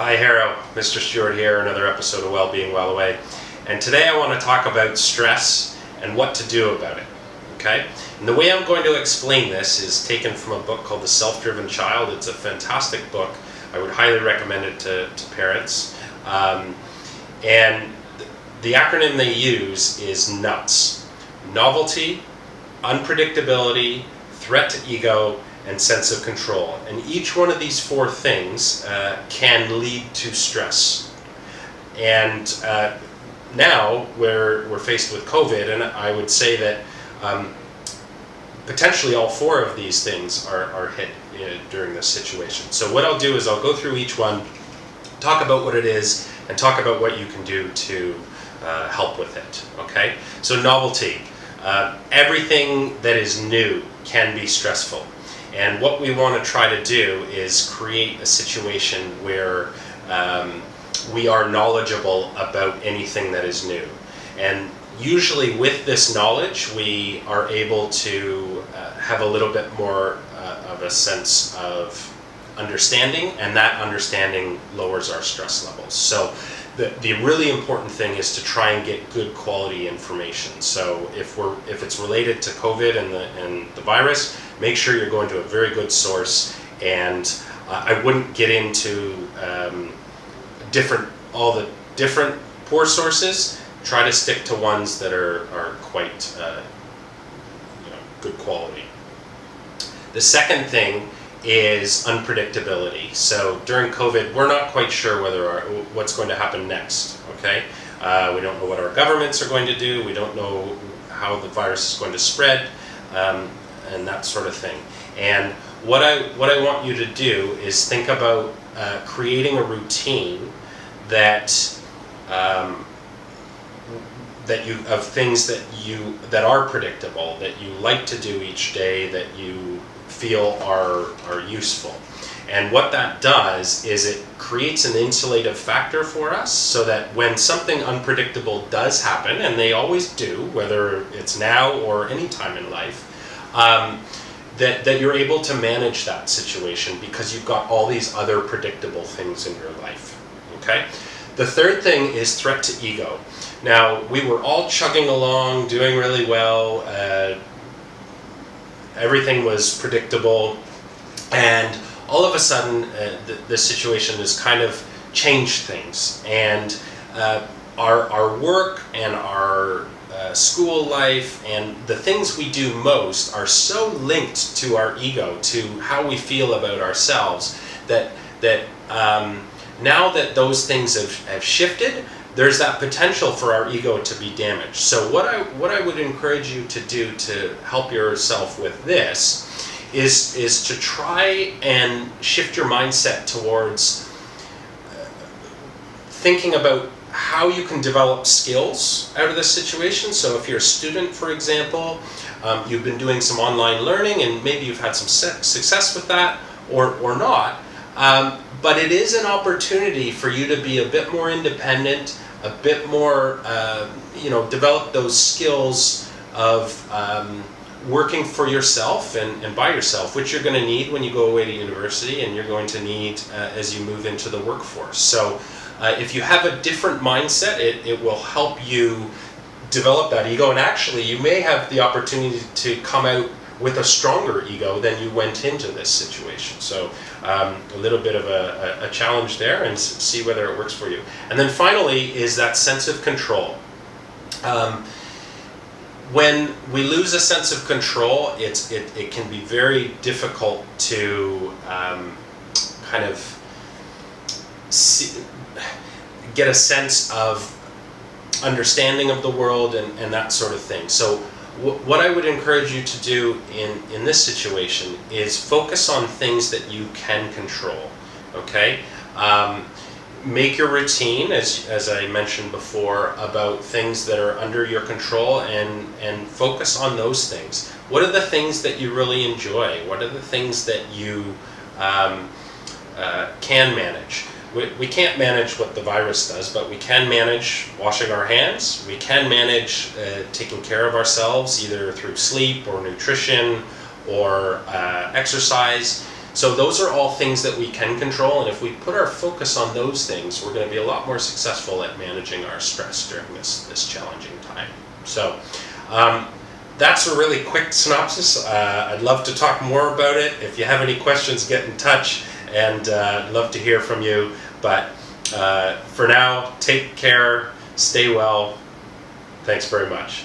Hi Harrow, Mr. Stewart here, another episode of Wellbeing Well Away. And today I want to talk about stress and what to do about it, okay? And the way I'm going to explain this is taken from a book called The Self-Driven Child. It's a fantastic book. I would highly recommend it to parents. And the acronym they use is N.U.T.S. Novelty, unpredictability, threat to ego, and sense of control. And each one of these four things can lead to stress. And now we're faced with COVID, and I would say that potentially all four of these things are hit during this situation. So what I'll do is I'll go through each one, talk about what it is, and talk about what you can do to help with it. Okay? So novelty. Everything that is new can be stressful. And what we want to try to do is create a situation where we are knowledgeable about anything that is new. And usually with this knowledge, we are able to have a little bit more of a sense of understanding, and that understanding lowers our stress levels. So the really important thing is to try and get good quality information. So if it's related to COVID and the virus, make sure you're going to a very good source. And I wouldn't get into all the different poor sources. Try to stick to ones that are quite good quality. The second thing is unpredictability. So during COVID, we're not quite sure what's going to happen next. Okay, we don't know what our governments are going to do. We don't know how the virus is going to spread, and that sort of thing. And what I want you to do is think about creating a routine that of things that are predictable, that you like to do each day, that you feel are useful. And what that does is it creates an insulative factor for us, so that when something unpredictable does happen, and they always do, whether it's now or any time in life, that you're able to manage that situation because you've got all these other predictable things in your life. Okay? The third thing is threat to ego. Now, we were all chugging along, doing really well, everything was predictable, and all of a sudden the situation has kind of changed things, and our work and our school life and the things we do most are so linked to our ego, to how we feel about ourselves, that now that those things have shifted, there's that potential for our ego to be damaged. So what I would encourage you to do to help yourself with this is to try and shift your mindset towards thinking about how you can develop skills out of this situation. So if you're a student, for example, you've been doing some online learning and maybe you've had some success with that or not, but it is an opportunity for you to be a bit more independent, a bit more, develop those skills of working for yourself and by yourself, which you're going to need when you go away to university, and you're going to need as you move into the workforce. So if you have a different mindset, it will help you develop that ego, and actually you may have the opportunity to come out with a stronger ego than you went into this situation. So a little bit of a challenge there, and see whether it works for you. And then finally is that sense of control. When we lose a sense of control, it can be very difficult to kind of get a sense of understanding of the world and that sort of thing. So what I would encourage you to do in this situation is focus on things that you can control. Okay? Make your routine, as I mentioned before, about things that are under your control, and focus on those things. What are the things that you really enjoy? What are the things that you can manage? We can't manage what the virus does, but we can manage washing our hands. We can manage taking care of ourselves, either through sleep or nutrition or exercise. So those are all things that we can control, and if we put our focus on those things, we're going to be a lot more successful at managing our stress during this challenging time. So that's a really quick synopsis. I'd love to talk more about it. If you have any questions, get in touch, and I'd love to hear from you. But for now, take care, stay well. Thanks very much.